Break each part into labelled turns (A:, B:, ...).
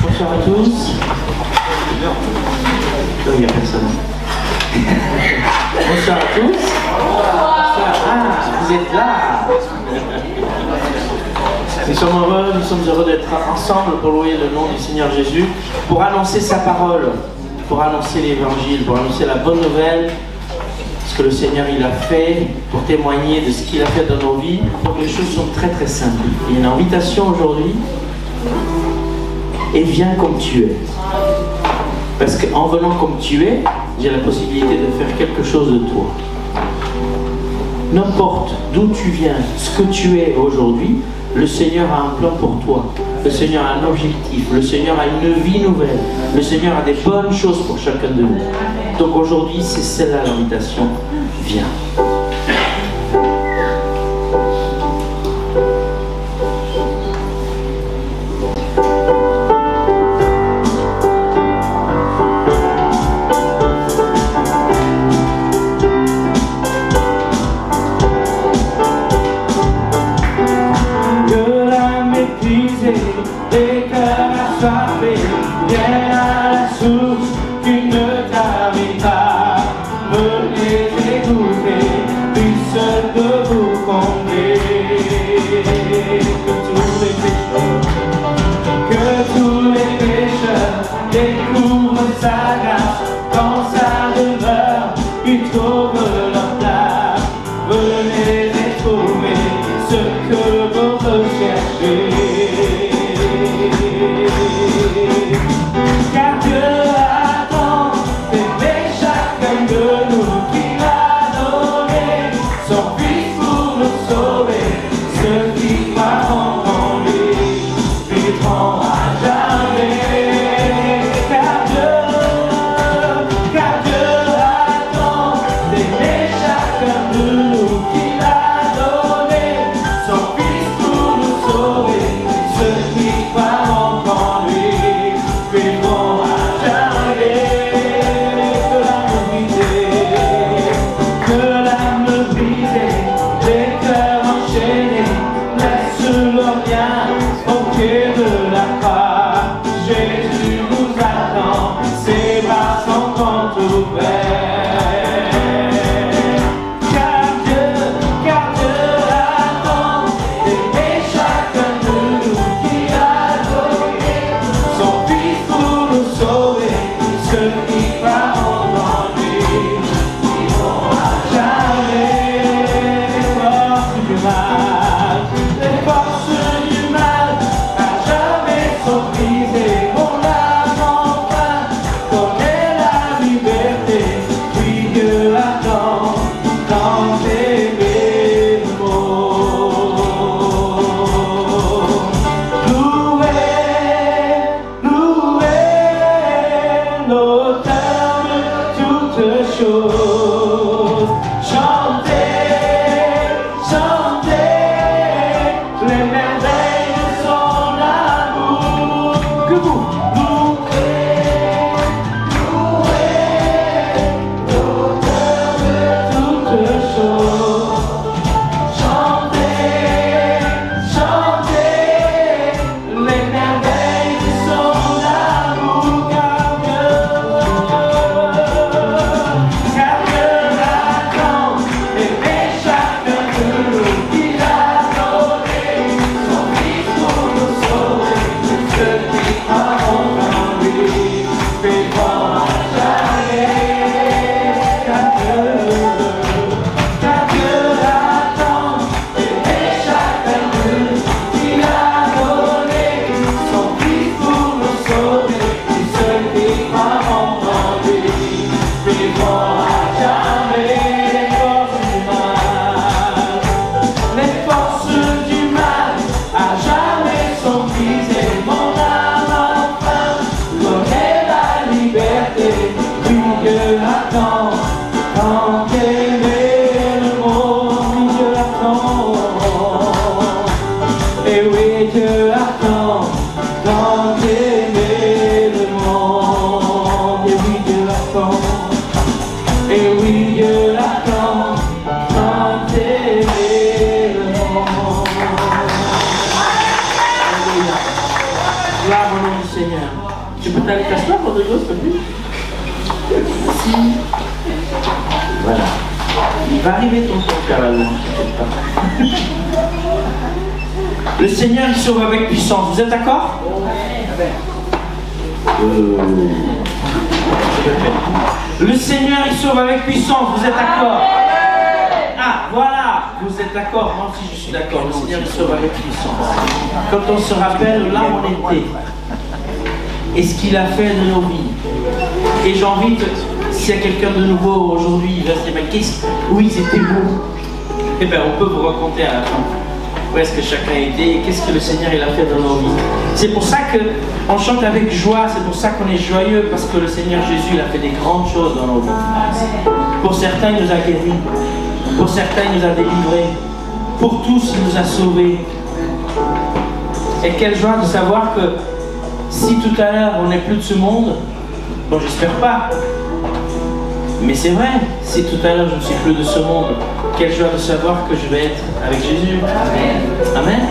A: Bonsoir à tous. Non, il n'y a personne. Bonsoir à tous. Bonsoir. Ah, vous êtes là. Nous sommes heureux d'être ensemble pour louer le nom du Seigneur Jésus, pour annoncer sa parole, pour annoncer l'évangile, pour annoncer la bonne nouvelle, ce que le Seigneur il a fait, pour témoigner de ce qu'il a fait dans nos vies. Donc les choses sont très très simples. Il y a une invitation aujourd'hui, et viens comme tu es. Parce qu'en venant comme tu es, j'ai la possibilité de faire quelque chose de toi. N'importe d'où tu viens, ce que tu es aujourd'hui, le Seigneur a un plan pour toi. Le Seigneur a un objectif. Le Seigneur a une vie nouvelle. Le Seigneur a des bonnes choses pour chacun de nous. Donc aujourd'hui, c'est celle-là l'invitation. Viens.
B: Les cœurs assoiffés viennent à la source qui ne termine pas. Venez écouter, puis seul de vous combler. Que tous les pécheurs découvrent sa grâce, dans sa demeure, ils trouvent leur place. Venez et trouver ce que vous recherchez. Car Dieu attend d'aimer chacun de nous qu'il a donné son Fils pour nous sauver. Ceux qui croient en lui vivront à jamais. Car Dieu attend d'aimer chacun de nous qu'il a donné son Fils pour nous sauver. Ceux qui croient en lui vivront à jamais. Que l'âme brisée, les cœurs enchaînés, laisse leur bien au pied de la croix. Jésus nous attend, ses bras sont grands ouverts. Car Dieu attend d'aimer chacun de nous qu'il a donné son Fils pour nous sauver. Ceux qui croient en lui vivront à jamais. Les forces du mal à jamais sont brisées. Mon âme enfin connaît la liberté. Puis Dieu attend dans tes mots. Louez l'auteur de toutes choses. Chantez les merveilles de son amour. Que vous louez l'auteur de toutes choses. Chantez les merveilles de son amour. Car Dieu attend d'aimer chacun de nous qu'il a donné son Fils pour nous sauver. Ceux qui croient en lui vivront à jamais. Car Dieu attend d'aimer chacun de nous qu'il a donné son Fils pour nous sauver. Ceux qui croient en lui vivront à jamais. Les forces du mal à jamais sont brisées. Mon âme enfin
A: Seigneur. Tu peux t'aller t'asseoir, Rodrigo, s'il te plaît? Merci. Voilà. Il va arriver ton temps faire la louange, t'inquiète pas. Le Seigneur, il sauve avec puissance. Vous êtes d'accord? Le Seigneur, il sauve avec puissance. Vous êtes d'accord? Ah, voilà. Vous êtes d'accord? Moi aussi, je suis d'accord. Le Seigneur, il sauve avec puissance. Quand on se rappelle là où on était et ce qu'il a fait de nos vies. Et j'ai envie de... S'il y a quelqu'un de nouveau aujourd'hui, il va se dire, mais qu'est-ce... Oui, c'était beau. Eh bien, on peut vous raconter à la fin où est-ce que chacun a été et qu'est-ce que le Seigneur il a fait dans nos vies. C'est pour ça qu'on chante avec joie, c'est pour ça qu'on est joyeux, parce que le Seigneur Jésus il a fait des grandes choses dans nos vies. Pour certains, il nous a guéris. Pour certains, il nous a délivrés. Pour tous, il nous a sauvés. Et quelle joie de savoir que si tout à l'heure on n'est plus de ce monde, bon, j'espère pas, mais c'est vrai, si tout à l'heure je ne suis plus de ce monde, quelle joie de savoir que je vais être avec Jésus. Amen. Amen.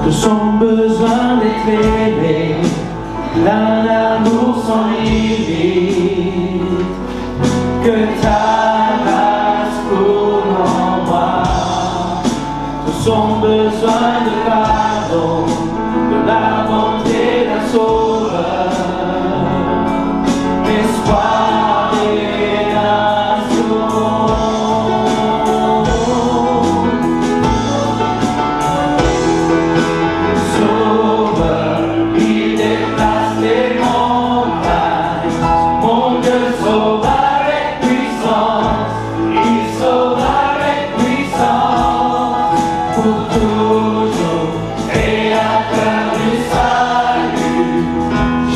B: Tous ont besoin d'être aimés, d'un amour sans limite, que ta grâce coule en moi. Tous ont besoin de pardon, de la bonté d'un sauveur, l'espoir des nations. Sauveur, il déplace les montagnes, mon Dieu sauve avec puissance, il sauve avec puissance, pour toujours, créateur du salut.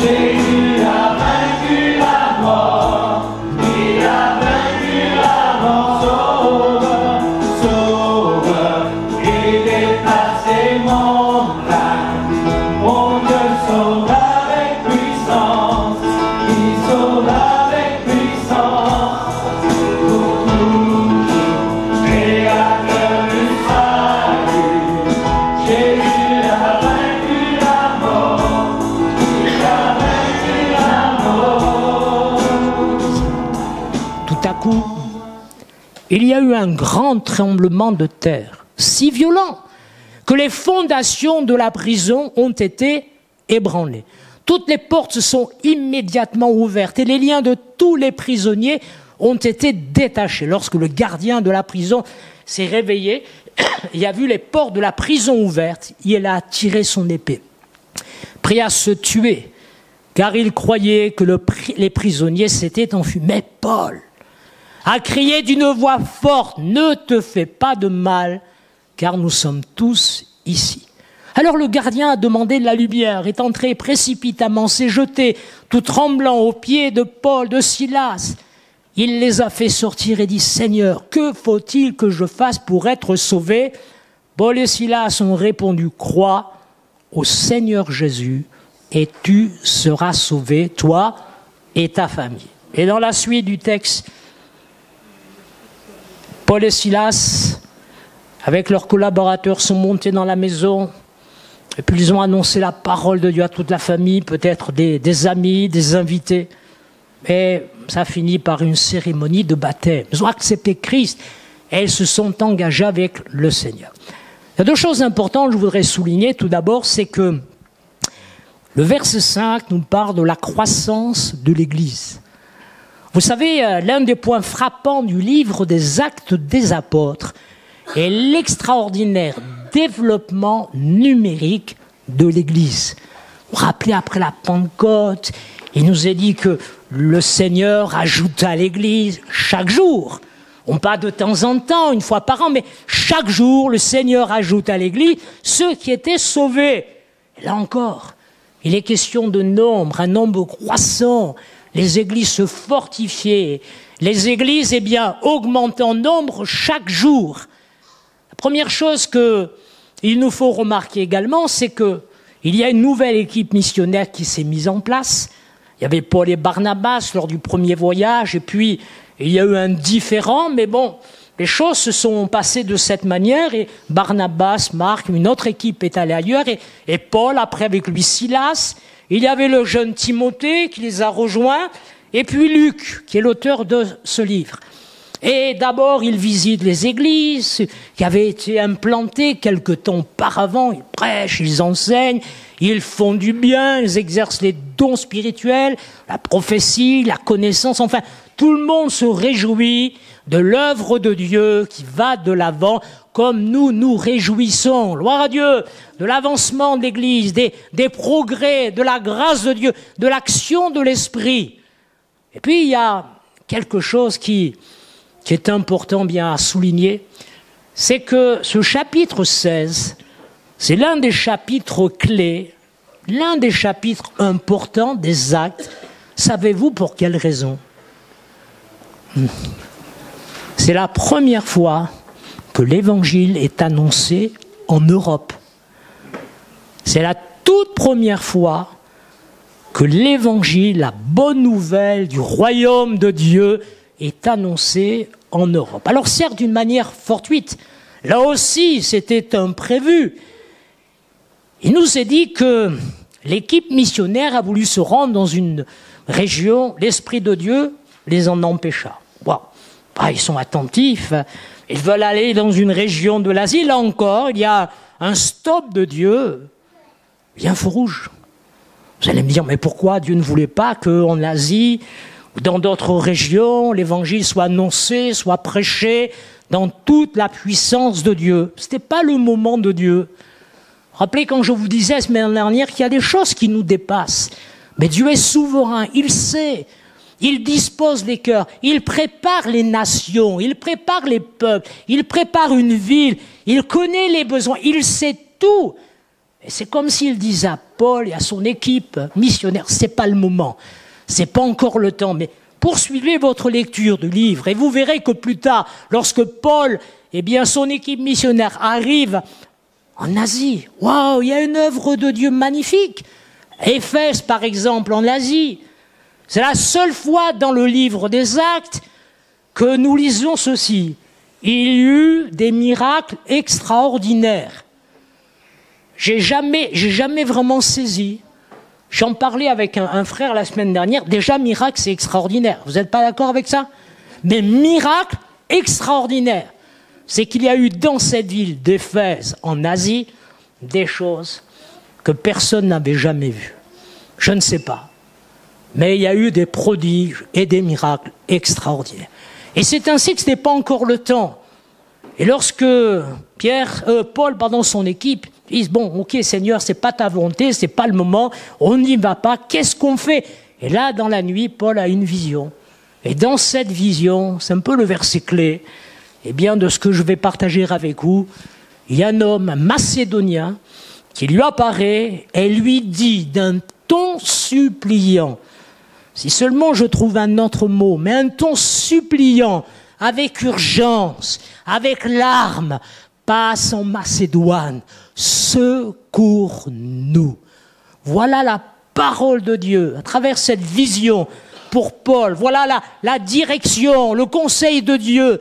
B: Jésus a vaincu la mort, il a vaincu la mort. Sauveur, sauveur, il déplace les montagnes, mon Dieu sauve avec puissance, il sauve avec puissance, pour toujours, créateur du salut. Jésus a vaincu la mort, il a vaincu la mort.
C: Tout à coup, il y a eu un grand tremblement de terre, si violent que les fondations de la prison ont été ébranlées. Toutes les portes se sont immédiatement ouvertes et les liens de tous les prisonniers ont été détachés. Lorsque le gardien de la prison s'est réveillé, il a vu les portes de la prison ouvertes, il a tiré son épée, pris à se tuer, car il croyait que les prisonniers s'étaient enfuis. Mais Paul a crié d'une voix forte, « Ne te fais pas de mal, car nous sommes tous ici. » Alors le gardien a demandé de la lumière, est entré précipitamment, s'est jeté, tout tremblant, aux pieds de Paul, de Silas. Il les a fait sortir et dit, « Seigneur, que faut-il que je fasse pour être sauvé ?» Paul et Silas ont répondu, « Crois au Seigneur Jésus et tu seras sauvé, toi et ta famille. » Et dans la suite du texte, Paul et Silas, avec leurs collaborateurs, sont montés dans la maison et puis ils ont annoncé la parole de Dieu à toute la famille, peut-être des amis, des invités. Et ça finit par une cérémonie de baptême. Ils ont accepté Christ et ils se sont engagés avec le Seigneur. Il y a deux choses importantes que je voudrais souligner. Tout d'abord, c'est que le verset 5 nous parle de la croissance de l'Église. Vous savez, l'un des points frappants du livre des Actes des Apôtres est l'extraordinaire développement numérique de l'Église. Vous vous rappelez, après la Pentecôte, il nous est dit que le Seigneur ajoute à l'Église chaque jour. On pas de temps en temps, une fois par an, mais chaque jour, le Seigneur ajoute à l'Église ceux qui étaient sauvés. Et là encore, il est question de nombre, un nombre croissant. Les églises se fortifiaient, les églises, augmentaient en nombre chaque jour. La première chose qu'il nous faut remarquer également, c'est que il y a une nouvelle équipe missionnaire qui s'est mise en place. Il y avait Paul et Barnabas lors du premier voyage, et puis il y a eu un différend, mais bon, les choses se sont passées de cette manière, et Barnabas, Marc, une autre équipe est allée ailleurs, et Paul, après avec lui Silas, il y avait le jeune Timothée qui les a rejoints, et puis Luc, qui est l'auteur de ce livre. Et d'abord, ils visitent les églises qui avaient été implantées quelque temps auparavant. Ils prêchent, ils enseignent, ils font du bien, ils exercent les dons spirituels, la prophétie, la connaissance. Enfin, tout le monde se réjouit de l'œuvre de Dieu qui va de l'avant, comme nous nous réjouissons. Gloire à Dieu, de l'avancement de l'Église, des progrès, de la grâce de Dieu, de l'action de l'Esprit. Et puis, il y a quelque chose qui est important bien à souligner, c'est que ce chapitre 16, c'est l'un des chapitres clés, l'un des chapitres importants des Actes. Savez-vous pour quelle raison? C'est la première fois que l'Évangile est annoncé en Europe. C'est la toute première fois que l'Évangile, la bonne nouvelle du royaume de Dieu, est annoncé en Europe. Alors certes, d'une manière fortuite, là aussi c'était imprévu. Il nous est dit que l'équipe missionnaire a voulu se rendre dans une région, l'Esprit de Dieu les en empêcha. Wow. Ils sont attentifs, ils veulent aller dans une région de l'Asie, là encore, il y a un stop de Dieu, il y a un feu rouge. Vous allez me dire, mais pourquoi Dieu ne voulait pas qu'en Asie, ou dans d'autres régions, l'évangile soit annoncé, soit prêché dans toute la puissance de Dieu? Ce n'était pas le moment de Dieu. Rappelez quand je vous disais la semaine dernière qu'il y a des choses qui nous dépassent. Mais Dieu est souverain, il sait, il dispose les cœurs, il prépare les nations, il prépare les peuples, il prépare une ville, il connaît les besoins, il sait tout. Et c'est comme s'il disait à Paul et à son équipe missionnaire, c'est pas le moment. C'est pas encore le temps, mais poursuivez votre lecture du livre et vous verrez que plus tard, lorsque Paul, son équipe missionnaire arrive en Asie, waouh, il y a une œuvre de Dieu magnifique. Éphèse, par exemple, en Asie. C'est la seule fois dans le livre des Actes que nous lisons ceci. Il y eut des miracles extraordinaires. J'ai jamais vraiment saisi. J'en parlais avec un frère la semaine dernière. Déjà, miracle, c'est extraordinaire. Vous n'êtes pas d'accord avec ça? Mais miracle extraordinaire, c'est qu'il y a eu dans cette ville d'Éphèse, en Asie, des choses que personne n'avait jamais vues. Je ne sais pas. Mais il y a eu des prodiges et des miracles extraordinaires. Et c'est ainsi que ce n'est pas encore le temps. Et lorsque Paul, son équipe, disent, bon, ok Seigneur, c'est pas ta volonté, c'est pas le moment, on n'y va pas, qu'est-ce qu'on fait? Et là, dans la nuit, Paul a une vision. Et dans cette vision, c'est un peu le verset clé, de ce que je vais partager avec vous, il y a un homme, un Macédonien, qui lui apparaît et lui dit d'un ton suppliant, si seulement je trouve un autre mot, mais un ton suppliant, avec urgence, avec larmes, passe en Macédoine, secours-nous. Voilà la parole de Dieu, à travers cette vision pour Paul. Voilà la direction, le conseil de Dieu.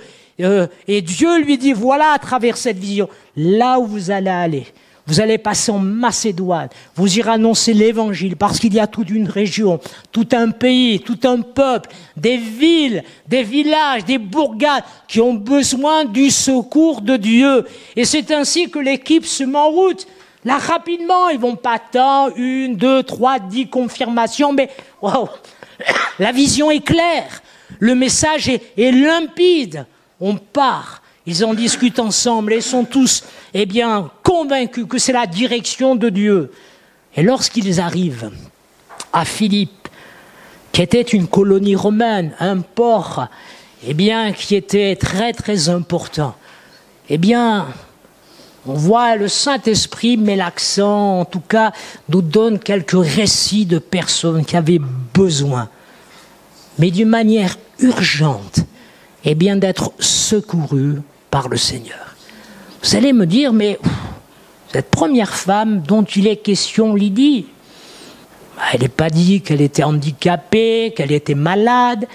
C: Et Dieu lui dit, voilà à travers cette vision, là où vous allez aller. Vous allez passer en Macédoine, vous irez annoncer l'évangile parce qu'il y a toute une région, tout un pays, tout un peuple, des villes, des villages, des bourgades qui ont besoin du secours de Dieu. Et c'est ainsi que l'équipe se met en route. Là, rapidement, ils vont pas attendre 1, 2, 3, 10 confirmations, mais wow, la vision est claire, le message est limpide. On part. Ils en discutent ensemble et sont tous, convaincus que c'est la direction de Dieu. Et lorsqu'ils arrivent à Philippe, qui était une colonie romaine, un port, qui était très très important, on voit le Saint-Esprit met l'accent, en tout cas, nous donne quelques récits de personnes qui avaient besoin, mais d'une manière urgente, d'être secourues par le Seigneur. Vous allez me dire, mais Cette première femme dont il est question, Lydie, elle n'est pas dit qu'elle était handicapée, qu'elle était malade,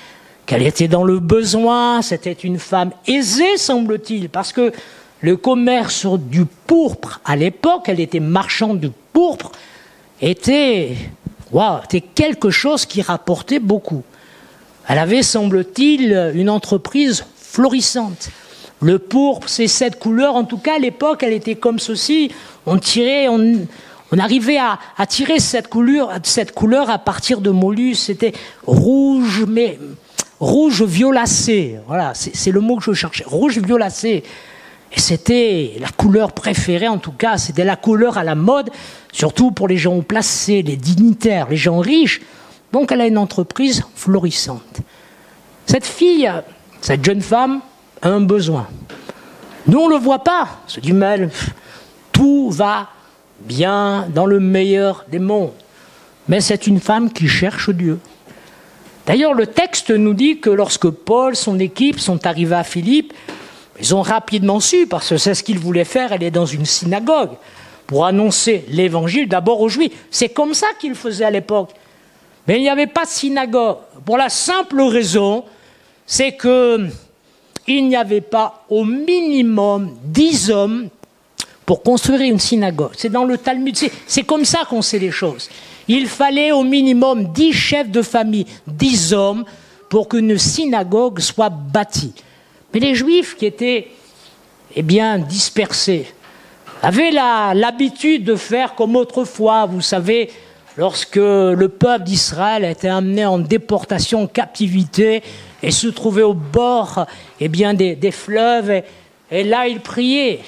C: qu'elle était dans le besoin. C'était une femme aisée, semble-t-il, parce que le commerce du pourpre, à l'époque, elle était marchande du pourpre, était quelque chose qui rapportait beaucoup. Elle avait, semble-t-il, une entreprise florissante. Le pourpre, c'est cette couleur, en tout cas à l'époque, elle était comme ceci. On arrivait à tirer cette couleur à partir de mollus. C'était rouge, mais rouge violacé. Voilà, c'est le mot que je cherchais. Rouge violacé. Et c'était la couleur préférée, en tout cas, c'était la couleur à la mode, surtout pour les gens placés, les dignitaires, les gens riches. Donc elle a une entreprise florissante. Cette fille, cette jeune femme, a un besoin. Nous, on ne le voit pas. On se dit, mais tout va bien dans le meilleur des mondes. Mais c'est une femme qui cherche Dieu. D'ailleurs, le texte nous dit que lorsque Paul, son équipe, sont arrivés à Philippe, ils ont rapidement su, parce que c'est ce qu'ils voulaient faire, aller dans une synagogue pour annoncer l'évangile d'abord aux Juifs. C'est comme ça qu'ils faisaient à l'époque. Mais il n'y avait pas de synagogue. Pour la simple raison, c'est qu'il n'y avait pas au minimum 10 hommes pour construire une synagogue. C'est dans le Talmud, c'est comme ça qu'on sait les choses. Il fallait au minimum 10 chefs de famille, 10 hommes, pour qu'une synagogue soit bâtie. Mais les Juifs qui étaient dispersés avaient l'habitude de faire comme autrefois. Vous savez, lorsque le peuple d'Israël était amené en déportation, en captivité, et se trouvait au bord des fleuves, et là ils priaient.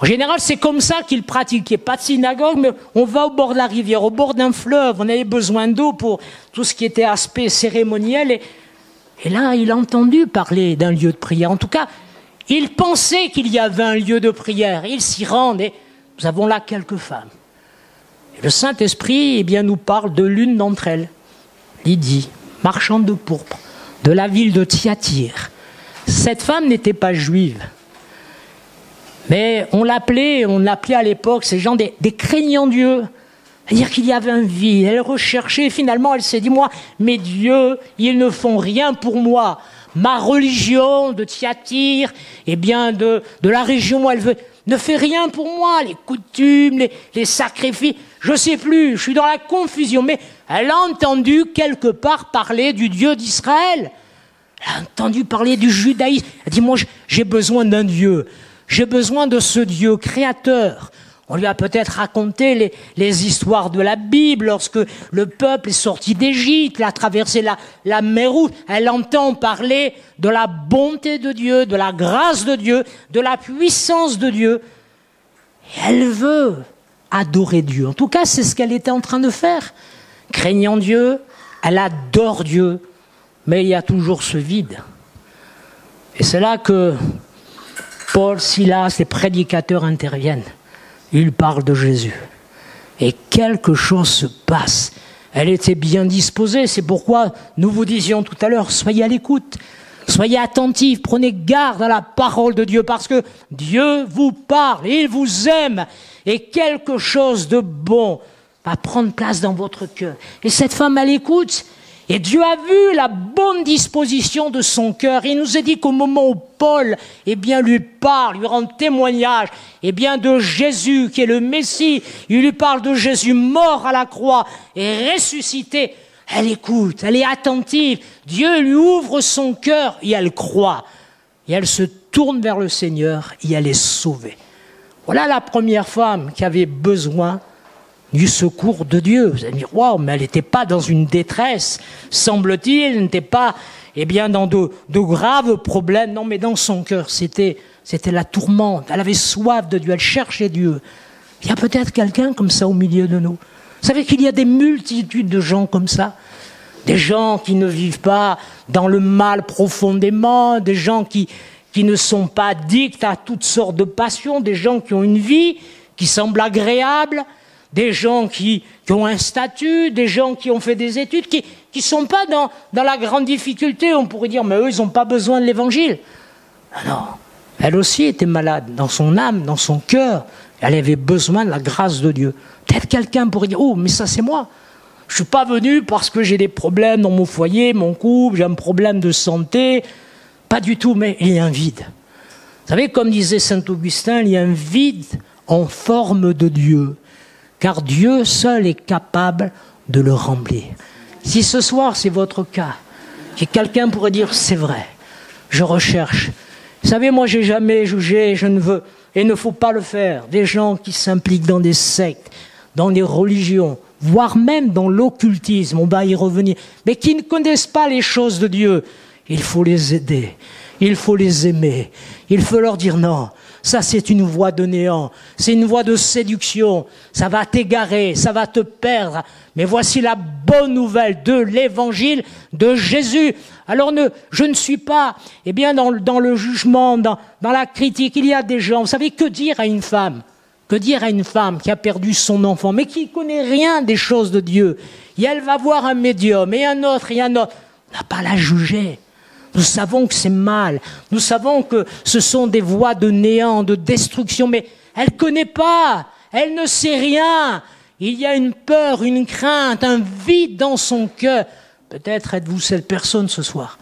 C: En général, c'est comme ça qu'ils pratiquaient. Pas de synagogue, mais on va au bord de la rivière, au bord d'un fleuve. On avait besoin d'eau pour tout ce qui était aspect cérémoniel. Et là, il a entendu parler d'un lieu de prière. En tout cas, il pensait qu'il y avait un lieu de prière. Il s'y rend et nous avons là quelques femmes. Et le Saint-Esprit nous parle de l'une d'entre elles, Lydie, marchande de pourpre, de la ville de Thyatire. Cette femme n'était pas juive. Mais on l'appelait à l'époque ces gens des craignants Dieu. C'est-à-dire qu'il y avait un vide, elle recherchait, finalement elle s'est dit, moi, mes dieux, ils ne font rien pour moi. Ma religion de Thyatire, de la région où elle veut, ne fait rien pour moi. Les coutumes, les sacrifices, je ne sais plus, je suis dans la confusion. Mais elle a entendu quelque part parler du Dieu d'Israël. Elle a entendu parler du judaïsme. Elle dit, moi, j'ai besoin d'un Dieu. J'ai besoin de ce Dieu créateur. On lui a peut-être raconté les histoires de la Bible, lorsque le peuple est sorti d'Égypte, il a traversé la mer Rouge. Elle entend parler de la bonté de Dieu, de la grâce de Dieu, de la puissance de Dieu. Et elle veut adorer Dieu. En tout cas, c'est ce qu'elle était en train de faire. Craignant Dieu, elle adore Dieu, mais il y a toujours ce vide. Et c'est là que Paul, Silas, les prédicateurs interviennent. Ils parlent de Jésus. Et quelque chose se passe. Elle était bien disposée. C'est pourquoi nous vous disions tout à l'heure, soyez à l'écoute. Soyez attentifs. Prenez garde à la parole de Dieu. Parce que Dieu vous parle. Il vous aime. Et quelque chose de bon va prendre place dans votre cœur. Et cette femme, elle écoute. Et Dieu a vu la bonne disposition de son cœur. Il nous a dit qu'au moment où Paul, lui parle, lui rend témoignage, de Jésus qui est le Messie, il lui parle de Jésus mort à la croix et ressuscité. Elle écoute, elle est attentive. Dieu lui ouvre son cœur et elle croit. Et elle se tourne vers le Seigneur et elle est sauvée. Voilà la première femme qui avait besoin du secours de Dieu. Vous allez me dire, waouh, mais elle n'était pas dans une détresse, semble-t-il, elle n'était pas dans de graves problèmes. Non, mais dans son cœur, c'était la tourmente. Elle avait soif de Dieu, elle cherchait Dieu. Il y a peut-être quelqu'un comme ça au milieu de nous. Vous savez qu'il y a des multitudes de gens comme ça. Des gens qui ne vivent pas dans le mal profondément, des gens qui ne sont pas addicts à toutes sortes de passions, des gens qui ont une vie qui semble agréable, des gens qui ont un statut, des gens qui ont fait des études, qui ne sont pas dans la grande difficulté. On pourrait dire, mais eux, ils n'ont pas besoin de l'évangile. Non, elle aussi était malade, dans son âme, dans son cœur. Elle avait besoin de la grâce de Dieu. Peut-être quelqu'un pourrait dire, oh, mais ça c'est moi. Je ne suis pas venu parce que j'ai des problèmes dans mon foyer, mon couple, j'ai un problème de santé. Pas du tout, mais il y a un vide. Vous savez, comme disait saint Augustin, il y a un vide en forme de Dieu. Car Dieu seul est capable de le remplir. Si ce soir c'est votre cas, et quelqu'un pourrait dire, c'est vrai, je recherche. Vous savez, moi j'ai jamais jugé, je ne veux, et il ne faut pas le faire, des gens qui s'impliquent dans des sectes, dans des religions, voire même dans l'occultisme, on va y revenir, mais qui ne connaissent pas les choses de Dieu. Il faut les aider, il faut les aimer, il faut leur dire non, ça c'est une voie de néant, c'est une voie de séduction, ça va t'égarer, ça va te perdre, mais voici la bonne nouvelle de l'évangile de Jésus. Alors je ne suis pas dans le jugement, dans la critique. Il y a des gens, vous savez, que dire à une femme qui a perdu son enfant, mais qui ne connaît rien des choses de Dieu, et elle va voir un médium, et un autre, on n'a pas à la juger. Nous savons que c'est mal, nous savons que ce sont des voies de néant, de destruction, mais elle ne connaît pas, elle ne sait rien. Il y a une peur, une crainte, un vide dans son cœur. Peut-être êtes-vous cette personne ce soir.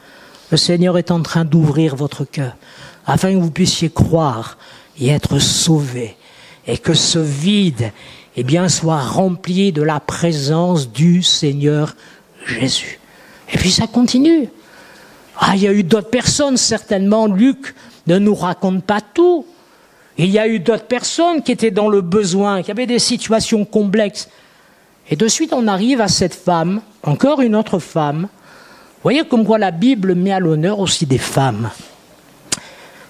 C: Le Seigneur est en train d'ouvrir votre cœur, afin que vous puissiez croire et être sauvés, et que ce vide, soit rempli de la présence du Seigneur Jésus. Et puis ça continue. Il y a eu d'autres personnes, certainement, Luc ne nous raconte pas tout. Il y a eu d'autres personnes qui étaient dans le besoin, qui avaient des situations complexes. Et de suite, on arrive à cette femme, encore une autre femme. Vous voyez comme quoi la Bible met à l'honneur aussi des femmes.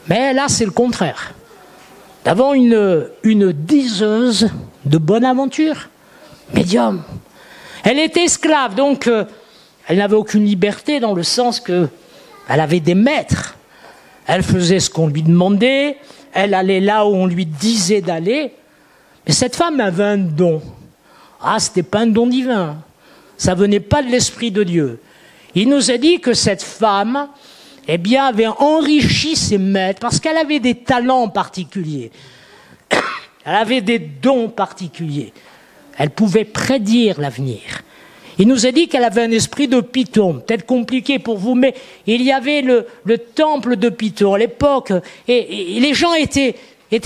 C: Mais là, c'est le contraire. D'abord, une diseuse de bonne aventure, médium. Elle était esclave, donc elle n'avait aucune liberté dans le sens que elle avait des maîtres. Elle faisait ce qu'on lui demandait. Elle allait là où on lui disait d'aller. Mais cette femme avait un don. C'était pas un don divin. Ça venait pas de l'Esprit de Dieu. Il nous a dit que cette femme, avait enrichi ses maîtres parce qu'elle avait des talents particuliers. Elle avait des dons particuliers. Elle pouvait prédire l'avenir. Il nous a dit qu'elle avait un esprit de Python, peut-être compliqué pour vous, mais il y avait le temple de Python à l'époque, et les gens étaient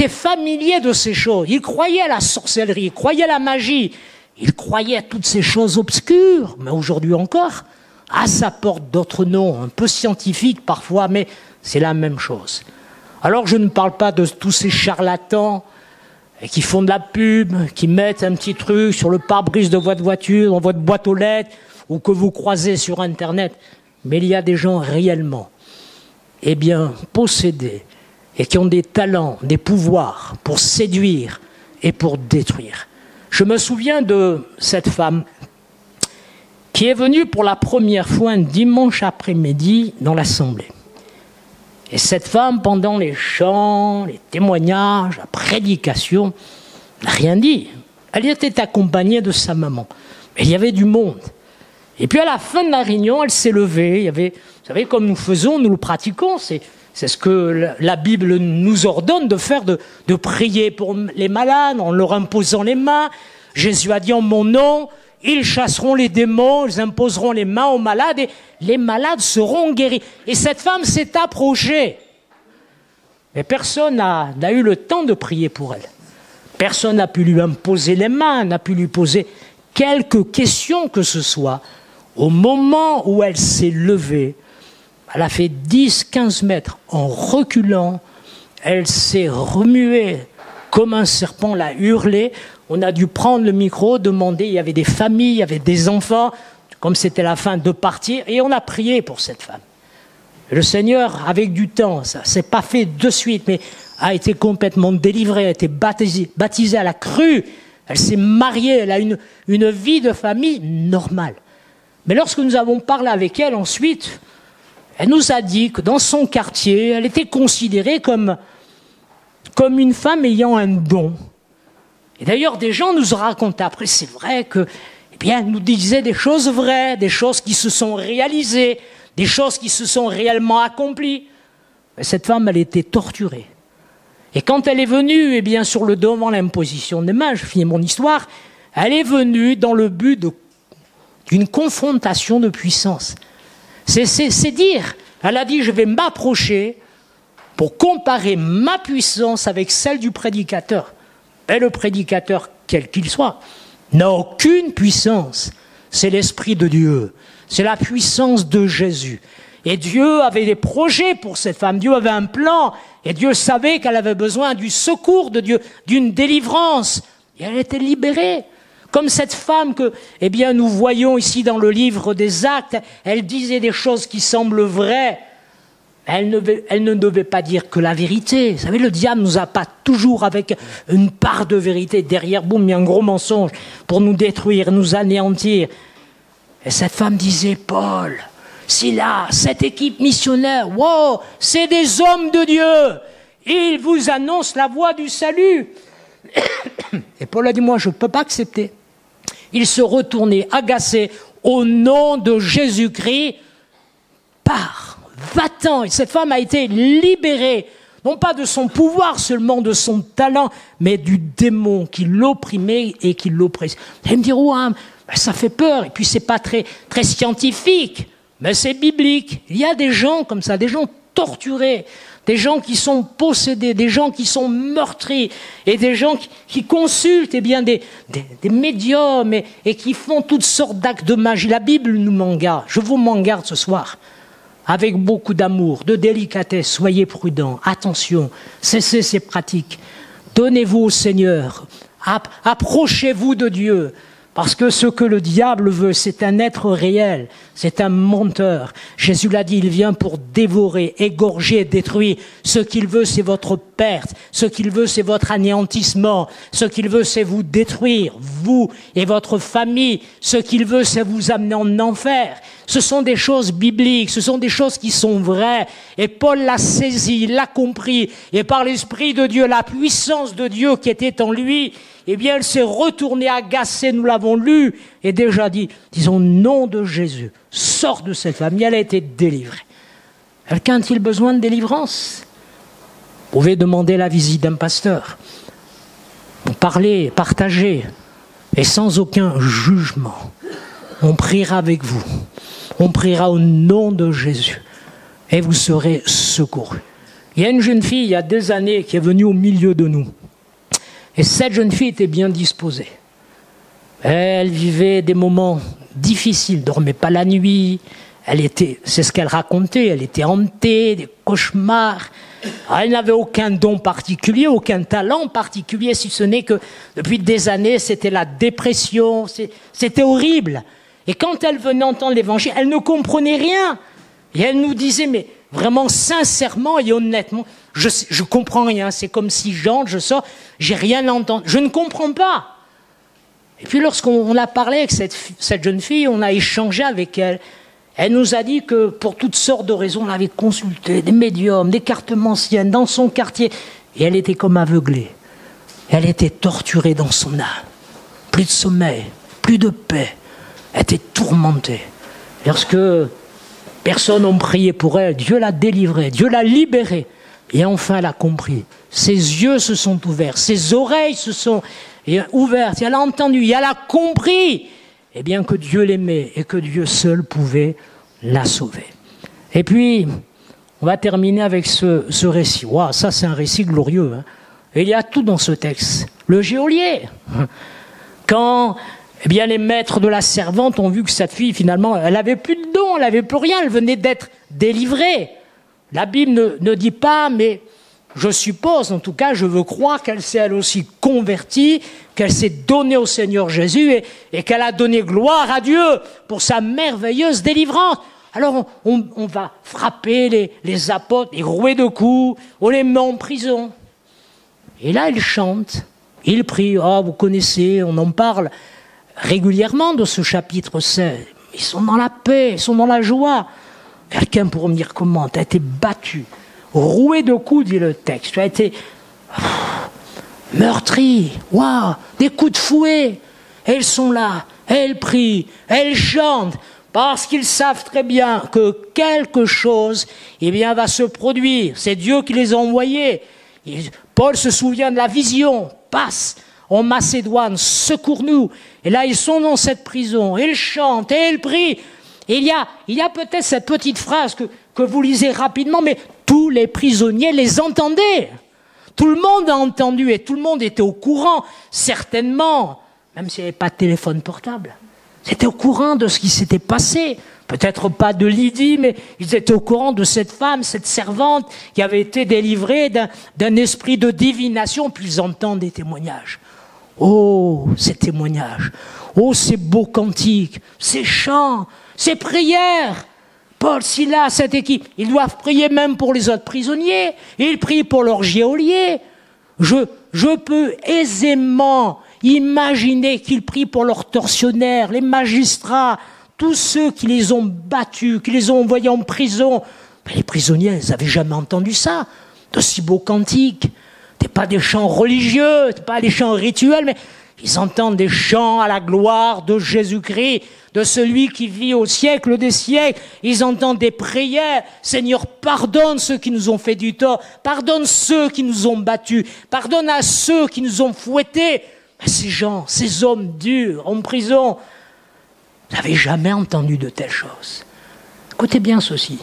C: familiers de ces choses. Ils croyaient à la sorcellerie, ils croyaient à la magie, ils croyaient à toutes ces choses obscures, mais aujourd'hui encore, ça porte d'autres noms, un peu scientifiques parfois, mais c'est la même chose. Alors je ne parle pas de tous ces charlatans qui font de la pub, qui mettent un petit truc sur le pare-brise de votre voiture, dans votre boîte aux lettres, ou que vous croisez sur Internet. Mais il y a des gens réellement, possédés, et qui ont des talents, des pouvoirs pour séduire et pour détruire. Je me souviens de cette femme qui est venue pour la première fois un dimanche après-midi dans l'assemblée. Et cette femme, pendant les chants, les témoignages, la prédication, n'a rien dit. Elle était accompagnée de sa maman. Mais il y avait du monde. Et puis à la fin de la réunion, elle s'est levée. Il y avait, vous savez, comme nous faisons, nous le pratiquons, c'est ce que la Bible nous ordonne de faire, de prier pour les malades en leur imposant les mains. Jésus a dit en mon nom, ils chasseront les démons, ils imposeront les mains aux malades et les malades seront guéris. Et cette femme s'est approchée. Mais personne n'a eu le temps de prier pour elle. Personne n'a pu lui imposer les mains, n'a pu lui poser quelque question que ce soit. Au moment où elle s'est levée, elle a fait 10-15 mètres en reculant. Elle s'est remuée comme un serpent, l'a hurlé. On a dû prendre le micro, demander, il y avait des familles, il y avait des enfants, comme c'était la fin de partir, et on a prié pour cette femme. Le Seigneur, avec du temps, ça ne s'est pas fait de suite, mais a été complètement délivrée, a été baptisée à la crue, elle s'est mariée, elle a une vie de famille normale. Mais lorsque nous avons parlé avec elle ensuite, elle nous a dit que dans son quartier, elle était considérée comme une femme ayant un don. Et d'ailleurs, des gens nous ont raconté après, c'est vrai que, elle nous disait des choses vraies, des choses qui se sont réalisées, des choses qui se sont réellement accomplies. Mais cette femme, elle était torturée. Et quand elle est venue, eh bien, sur le devant l'imposition des mains, je finis mon histoire, elle est venue dans le but d'une confrontation de puissance. C'est dire, elle a dit, je vais m'approcher pour comparer ma puissance avec celle du prédicateur. Et le prédicateur, quel qu'il soit, n'a aucune puissance. C'est l'Esprit de Dieu. C'est la puissance de Jésus. Et Dieu avait des projets pour cette femme. Dieu avait un plan. Et Dieu savait qu'elle avait besoin du secours de Dieu, d'une délivrance. Et elle était libérée. Comme cette femme que, eh bien, nous voyons ici dans le livre des Actes, elle disait des choses qui semblent vraies. Elle ne devait pas dire que la vérité. Vous savez, le diable nous appâte toujours avec une part de vérité. Derrière, boum, il y a un gros mensonge pour nous détruire, nous anéantir. Et cette femme disait, Paul, Silas, cette équipe missionnaire, wow, c'est des hommes de Dieu. Ils vous annoncent la voie du salut. Et Paul a dit, moi, je ne peux pas accepter. Il se retournait, agacé, au nom de Jésus-Christ, pars, va-t'en. Et cette femme a été libérée, non pas de son pouvoir seulement, de son talent, mais du démon qui l'opprimait et qui l'oppressait. Vous allez me dire, ouais, ça fait peur, et puis c'est pas très, très scientifique, mais c'est biblique. Il y a des gens comme ça, des gens torturés, des gens qui sont possédés, des gens qui sont meurtris, et des gens qui consultent eh bien, des médiums et qui font toutes sortes d'actes de magie. La Bible nous m'en garde, je vous m'en garde ce soir, avec beaucoup d'amour, de délicatesse, soyez prudents, attention, cessez ces pratiques, donnez-vous au Seigneur, approchez-vous de Dieu. Parce que ce que le diable veut, c'est un être réel, c'est un menteur. Jésus l'a dit, il vient pour dévorer, égorger, détruire. Ce qu'il veut, c'est votre perte. Ce qu'il veut, c'est votre anéantissement. Ce qu'il veut, c'est vous détruire, vous et votre famille. Ce qu'il veut, c'est vous amener en enfer. Ce sont des choses bibliques, ce sont des choses qui sont vraies. Et Paul l'a saisi, l'a compris. Et par l'Esprit de Dieu, la puissance de Dieu qui était en lui, eh bien, elle s'est retournée agacée, nous l'avons lu, et déjà dit, disons, au nom de Jésus, sors de cette famille, elle a été délivrée. Quelqu'un a-t-il besoin de délivrance? Vous pouvez demander la visite d'un pasteur, parler, partager, et sans aucun jugement. On priera avec vous, on priera au nom de Jésus, et vous serez secourus. Il y a une jeune fille, il y a des années, qui est venue au milieu de nous. Et cette jeune fille était bien disposée. Elle vivait des moments difficiles, dormait pas la nuit. C'est ce qu'elle racontait, elle était hantée, des cauchemars. Elle n'avait aucun don particulier, aucun talent particulier, si ce n'est que depuis des années, c'était la dépression, c'était horrible. Et quand elle venait entendre l'évangile, elle ne comprenait rien. Et elle nous disait, mais vraiment sincèrement et honnêtement, je comprends rien, c'est comme si j'entre, je sors, j'ai rien à entendre, je ne comprends pas. Et puis lorsqu'on a parlé avec cette jeune fille, on a échangé avec elle, elle nous a dit que pour toutes sortes de raisons, elle avait consulté des médiums, des cartomanciennes dans son quartier, et elle était comme aveuglée. Elle était torturée dans son âme. Plus de sommeil, plus de paix, elle était tourmentée. Lorsque personne n'a prié pour elle, Dieu l'a délivrée, Dieu l'a libérée. Et enfin, elle a compris. Ses yeux se sont ouverts, ses oreilles se sont ouvertes. Elle a entendu, elle a compris eh bien, que Dieu l'aimait et que Dieu seul pouvait la sauver. Et puis, on va terminer avec ce récit. Wow, ça, c'est un récit glorieux. Hein. Et il y a tout dans ce texte. Le geôlier. Quand eh bien, les maîtres de la servante ont vu que cette fille, finalement, elle n'avait plus de dons, elle n'avait plus rien, elle venait d'être délivrée. La Bible ne dit pas, mais je suppose, en tout cas, je veux croire qu'elle s'est elle aussi convertie, qu'elle s'est donnée au Seigneur Jésus et qu'elle a donné gloire à Dieu pour sa merveilleuse délivrance. Alors on va frapper les apôtres, les rouer de coups, on les met en prison. Et là, ils chantent, ils prient. Oh, vous connaissez, on en parle régulièrement de ce chapitre 16. Ils sont dans la paix, ils sont dans la joie. Quelqu'un pourrait me dire comment? Tu as été battu, roué de coups, dit le texte. Tu as été meurtri. Waouh, des coups de fouet. Elles sont là, elles prient, elles chantent, parce qu'ils savent très bien que quelque chose eh bien, va se produire. C'est Dieu qui les a envoyés. Paul se souvient de la vision, passe en Macédoine, secours-nous. Et là, ils sont dans cette prison, et ils chantent, et ils prient. Et il y a peut-être cette petite phrase que vous lisez rapidement, mais tous les prisonniers les entendaient. Tout le monde a entendu et tout le monde était au courant, certainement, même s'il n'y avait pas de téléphone portable. Ils étaient au courant de ce qui s'était passé. Peut-être pas de Lydie, mais ils étaient au courant de cette femme, cette servante qui avait été délivrée d'un esprit de divination, puis ils entendent des témoignages. Oh, ces témoignages, oh, ces beaux cantiques, ces chants, ces prières. Paul, Silas, cette équipe, ils doivent prier même pour les autres prisonniers, ils prient pour leurs geôliers. Je peux aisément imaginer qu'ils prient pour leurs tortionnaires, les magistrats, tous ceux qui les ont battus, qui les ont envoyés en prison. Mais les prisonniers, ils n'avaient jamais entendu ça, de si beaux cantiques. Ce n'est pas des chants religieux, ce n'est pas des chants rituels, mais ils entendent des chants à la gloire de Jésus-Christ, de celui qui vit au siècle des siècles. Ils entendent des prières. Seigneur, pardonne ceux qui nous ont fait du tort. Pardonne ceux qui nous ont battus. Pardonne à ceux qui nous ont fouettés. Mais ces gens, ces hommes durs en prison, vous n'avez jamais entendu de telles choses. Écoutez bien ceci.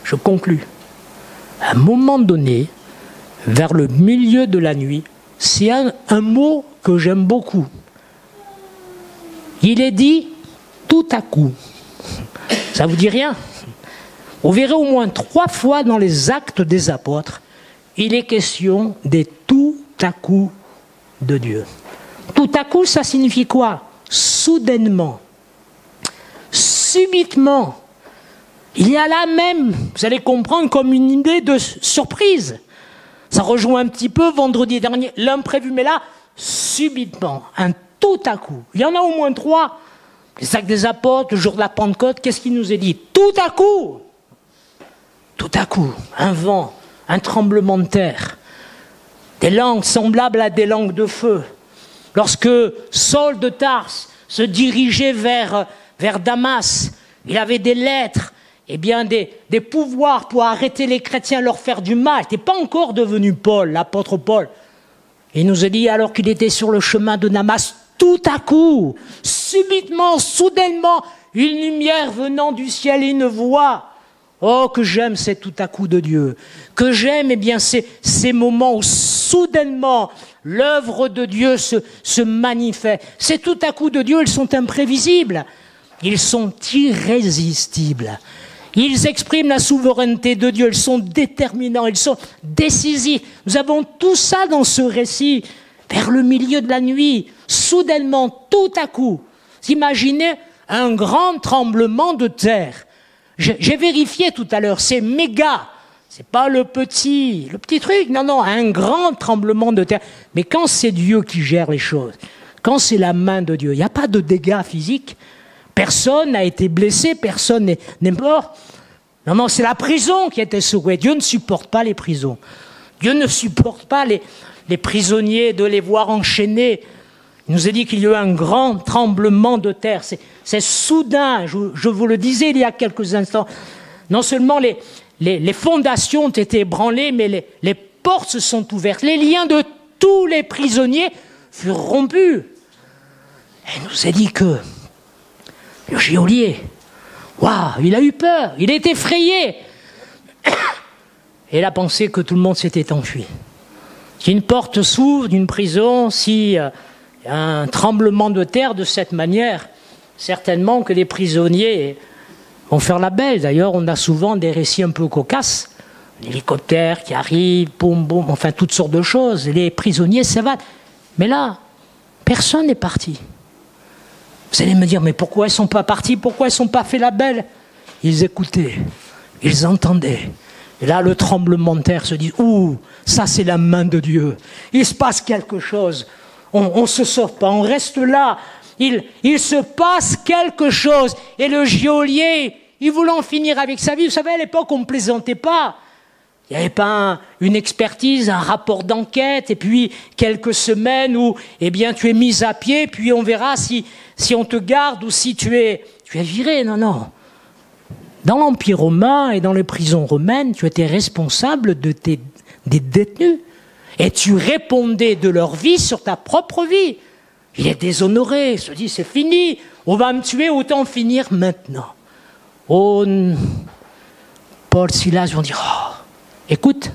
C: Je conclus. À un moment donné, vers le milieu de la nuit, c'est un mot que j'aime beaucoup. Il est dit tout à coup. Ça vous dit rien? Vous verrez au moins 3 fois dans les Actes des Apôtres, il est question des tout à coup de Dieu. Tout à coup, ça signifie quoi? Soudainement, subitement. Il y a là même, vous allez comprendre, comme une idée de surprise. Ça rejoint un petit peu vendredi dernier, l'imprévu, mais là, subitement, un tout à coup. Il y en a au moins 3. Les Actes des Apôtres, le jour de la Pentecôte, qu'est-ce qu'il nous est dit? Tout à coup, un vent, un tremblement de terre, des langues semblables à des langues de feu. Lorsque Saul de Tarse se dirigeait vers Damas, il avait des lettres, eh bien des pouvoirs pour arrêter les chrétiens, leur faire du mal. Il n'était pas encore devenu Paul, l'apôtre Paul. Il nous a dit, alors qu'il était sur le chemin de Damas, tout à coup, subitement, soudainement, une lumière venant du ciel et une voix. Oh, que j'aime ces tout à coup de Dieu. Que j'aime, eh bien, ces moments où soudainement, l'œuvre de Dieu se manifeste. Ces tout à coup de Dieu, ils sont imprévisibles. Ils sont irrésistibles. Ils expriment la souveraineté de Dieu. Ils sont déterminants. Ils sont décisifs. Nous avons tout ça dans ce récit. Vers le milieu de la nuit, soudainement, tout à coup, vous imaginez un grand tremblement de terre. J'ai vérifié tout à l'heure, c'est méga. C'est pas le petit truc. Non, un grand tremblement de terre. Mais quand c'est Dieu qui gère les choses, quand c'est la main de Dieu, il n'y a pas de dégâts physiques. Personne n'a été blessé, personne n'est mort. Non, c'est la prison qui a été secouée. Dieu ne supporte pas les prisons. Dieu ne supporte pas les prisonniers, de les voir enchaînés. Il nous a dit qu'il y a eu un grand tremblement de terre. C'est soudain, je vous le disais il y a quelques instants. Non seulement les fondations ont été ébranlées, mais les portes se sont ouvertes. Les liens de tous les prisonniers furent rompus. Et il nous a dit que le geôlier, waouh, il a eu peur, il est effrayé. Et il a pensé que tout le monde s'était enfui. Si une porte s'ouvre d'une prison, si y a un tremblement de terre de cette manière, certainement que les prisonniers vont faire la belle. D'ailleurs, on a souvent des récits un peu cocasses. Un hélicoptère qui arrive, boum, boum, enfin toutes sortes de choses. Les prisonniers s'évadent. Mais là, personne n'est parti. Vous allez me dire, mais pourquoi ils ne sont pas partis? Pourquoi ils ne sont pas fait la belle? Ils écoutaient, ils entendaient. Et là, le tremblement de terre se dit, ouh, ça c'est la main de Dieu. Il se passe quelque chose. On ne se sauve pas, on reste là. Il se passe quelque chose. Et le geôlier, il voulait en finir avec sa vie. Vous savez, à l'époque, on ne plaisantait pas. Il n'y avait pas une expertise, un rapport d'enquête, et puis quelques semaines où, eh bien, tu es mis à pied, puis on verra si on te garde ou si tu es viré. Non. Dans l'Empire romain et dans les prisons romaines, tu étais responsable des détenus. et tu répondais de leur vie sur ta propre vie. Il est déshonoré, il se dit c'est fini, on va me tuer, autant finir maintenant. Oh, Paul, Silas vont dire, oh, écoute,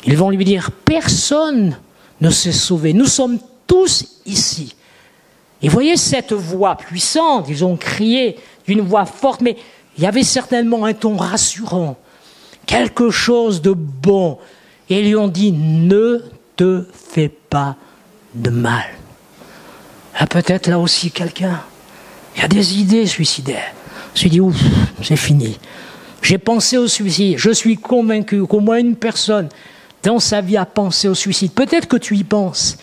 C: ils vont lui dire, personne ne s'est sauvé, nous sommes tous ici. Et voyez cette voix puissante, ils ont crié d'une voix forte, mais il y avait certainement un ton rassurant, quelque chose de bon. Et ils lui ont dit, ne te fais pas de mal. Ah, peut-être là aussi quelqu'un, il y a des idées suicidaires. Je me suis dit, ouf, c'est fini. J'ai pensé au suicide, je suis convaincu qu'au moins une personne dans sa vie a pensé au suicide. Peut-être que tu y penses.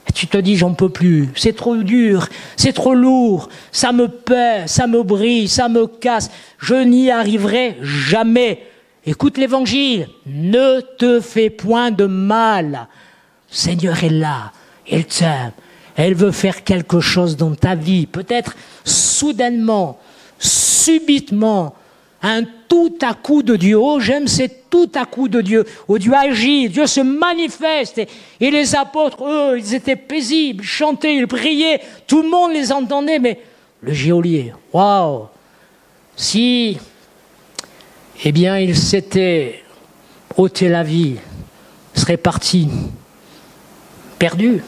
C: Et tu te dis, j'en peux plus, c'est trop dur, c'est trop lourd, ça me pèse, ça me brise, ça me casse, je n'y arriverai jamais. Écoute l'évangile, ne te fais point de mal. Le Seigneur est là, il t'aime, elle veut faire quelque chose dans ta vie, peut-être soudainement, subitement, un tout à coup de Dieu. Oh, j'aime ces tout à coup de Dieu, où Dieu agit, Dieu se manifeste. Et les apôtres, eux, ils étaient paisibles, ils chantaient, ils priaient, tout le monde les entendait, mais le geôlier, waouh! Si, eh bien, il s'était ôté la vie, serait parti, perdu,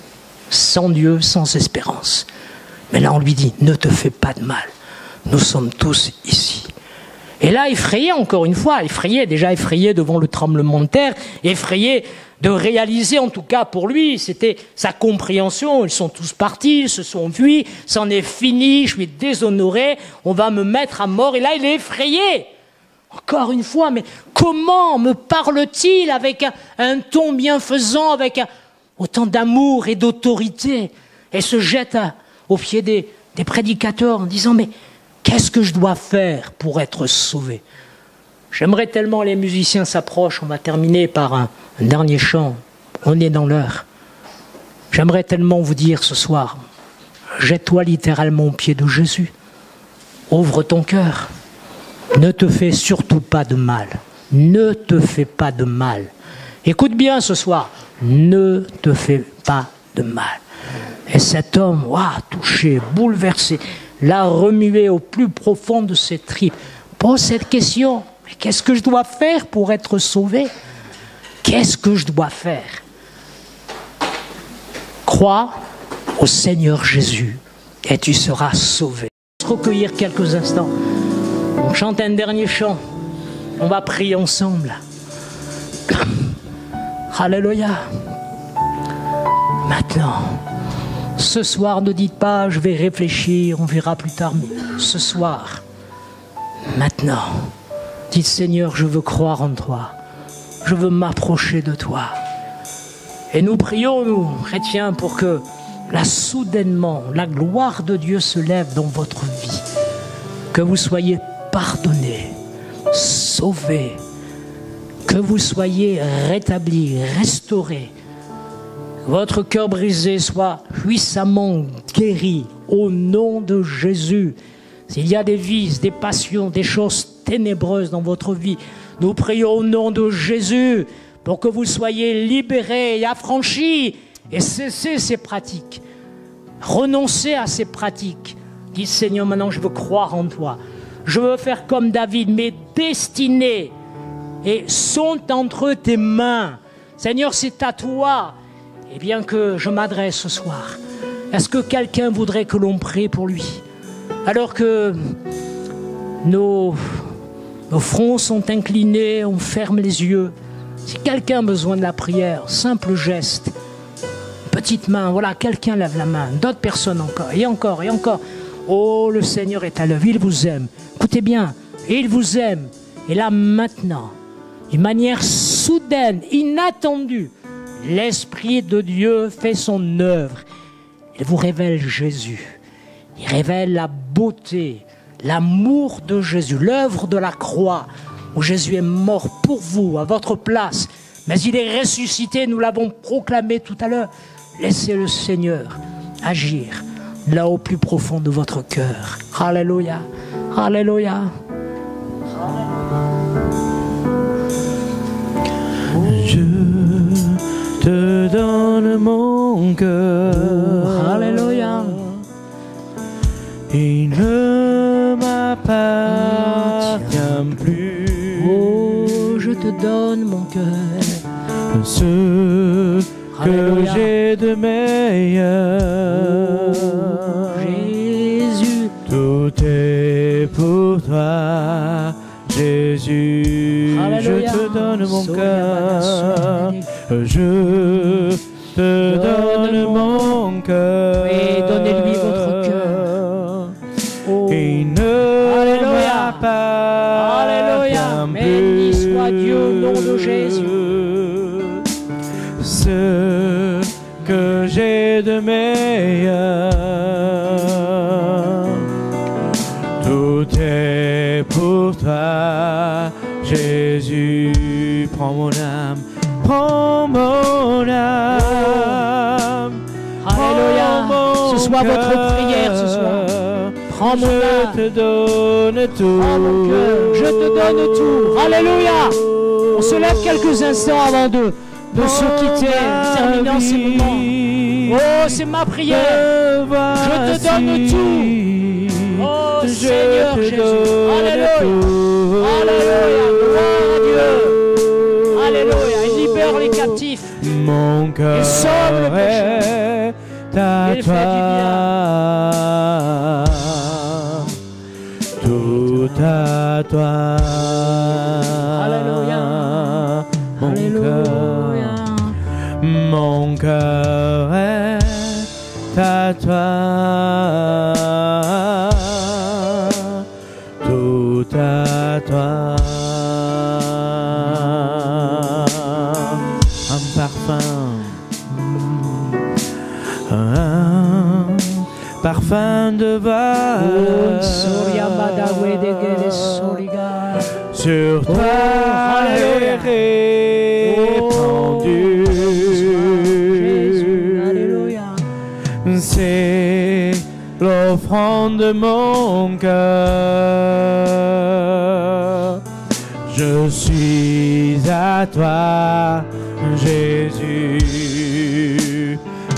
C: sans Dieu, sans espérance. Mais là, on lui dit, ne te fais pas de mal, nous sommes tous ici. Et là, effrayé encore une fois, effrayé devant le tremblement de terre, effrayé de réaliser, en tout cas pour lui, c'était sa compréhension, ils sont tous partis, ils se sont fuis, c'en est fini, je suis déshonoré, on va me mettre à mort, et là il est effrayé. Encore une fois, mais comment me parle-t-il avec un ton bienfaisant, avec autant d'amour et d'autorité, et se jette aux pieds des prédicateurs en disant, mais qu'est-ce que je dois faire pour être sauvé? J'aimerais tellement, les musiciens s'approchent, on va terminer par un dernier chant, on est dans l'heure. J'aimerais tellement vous dire ce soir, jette-toi littéralement aux pieds de Jésus, ouvre ton cœur, ne te fais surtout pas de mal, ne te fais pas de mal. Écoute bien ce soir, ne te fais pas de mal. Et cet homme, touché, bouleversé, l'a remué au plus profond de ses tripes. Pose cette question, mais qu'est-ce que je dois faire pour être sauvé? Qu'est-ce que je dois faire? Crois au Seigneur Jésus et tu seras sauvé. On va se recueillir quelques instants. On chante un dernier chant. On va prier ensemble. Alléluia. Maintenant, ce soir, ne dites pas, je vais réfléchir, on verra plus tard. Mais ce soir, maintenant, dites, Seigneur, je veux croire en toi. Je veux m'approcher de toi. Et nous prions, nous, chrétiens, pour que là, soudainement, la gloire de Dieu se lève dans votre vie. Que vous soyez pardonnés, sauvés, que vous soyez rétablis, restaurés. Votre cœur brisé soit puissamment guéri au nom de Jésus. S'il y a des vices, des passions, des choses ténébreuses dans votre vie, nous prions au nom de Jésus pour que vous soyez libérés et affranchis et cessez ces pratiques. Renoncez à ces pratiques. Dites, Seigneur, maintenant je veux croire en toi. Je veux faire comme David, mes destinées et sont entre tes mains. Seigneur, c'est à toi. Eh bien que je m'adresse ce soir. Est-ce que quelqu'un voudrait que l'on prie pour lui? Alors que nos fronts sont inclinés, on ferme les yeux. Si quelqu'un a besoin de la prière, simple geste, petite main, voilà, quelqu'un lève la main, d'autres personnes encore, et encore, et encore. Oh, le Seigneur est à l'œuvre, il vous aime. Écoutez bien, il vous aime. Et là, maintenant, d'une manière soudaine, inattendue, l'Esprit de Dieu fait son œuvre. Il vous révèle Jésus. Il révèle la beauté, l'amour de Jésus, l'œuvre de la croix, où Jésus est mort pour vous, à votre place. Mais il est ressuscité, nous l'avons proclamé tout à l'heure. Laissez le Seigneur agir là au plus profond de votre cœur. Alléluia, alléluia.
B: Je te donne mon cœur.
C: Alléluia.
B: Il ne m'appartient plus.
C: Oh, je te donne mon cœur.
B: Ce que
C: Alléluia.
B: j'ai de meilleur.
C: Jésus.
B: Tout est pour toi, Jésus.
C: Alléluia.
B: Je te donne mon
C: Sonia
B: cœur.
C: Bada,
B: Je te donne mon cœur.
C: Oui, donnez-lui votre cœur. Oh.
B: Il ne
C: Alléluia. Alléluia.
B: m'appartient
C: Béni
B: plus.
C: soit Dieu au nom de Jésus.
B: Ce que j'ai de meilleur, tout est pour toi, Jésus. Prends mon âme, prends mon âme.
C: Alléluia.
B: Prends
C: Ce soit
B: mon
C: votre prière ce soir.
B: cœur.
C: Prends mon
B: Je
C: âme.
B: te donne tout.
C: Prends mon cœur. Je te donne tout. Alléluia. On se lève quelques instants avant de se quitter, terminant ces moments. Oh, c'est ma prière. Je te donne tout. Oh, Seigneur Jésus. Alléluia. Alléluia. Gloire à Dieu. Alléluia. Il libère les captifs.
B: Mon cœur
C: sauve le pécheur.
B: est à
C: Il fait du
B: toi. Tout à toi.
C: Alléluia.
B: Mon
C: Alléluia.
B: cœur, mon cœur est à toi. Tout à toi. Un parfum. Un parfum de
C: Oh,
B: valeur
C: Soria Badawe de Gele Soliga.
B: sur toi
C: Alléluia.
B: est répandu.
C: Jésus, Alléluia.
B: C'est l'offrande de mon cœur. Je suis à toi, Jésus.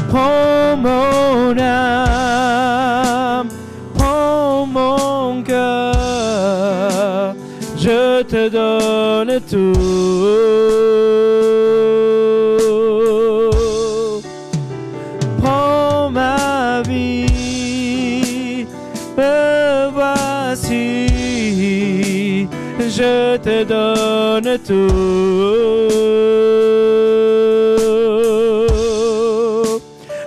B: Prends mon âme, prends mon cœur. Je te donne tout. Prends ma vie, me voici. Je te donne tout.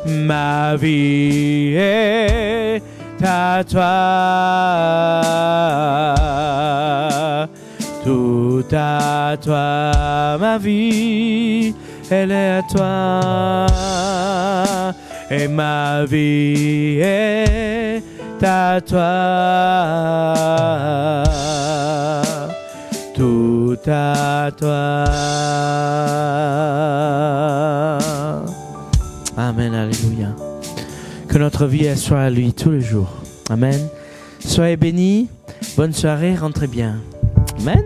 B: Ma vie est à toi. Tout à toi, ma vie, elle est à toi. Et ma vie est à toi. Tout à toi. Amen, alléluia. Que notre vie elle soit à lui tous les jours. Amen. Soyez bénis. Bonne soirée, rentrez bien. Amen.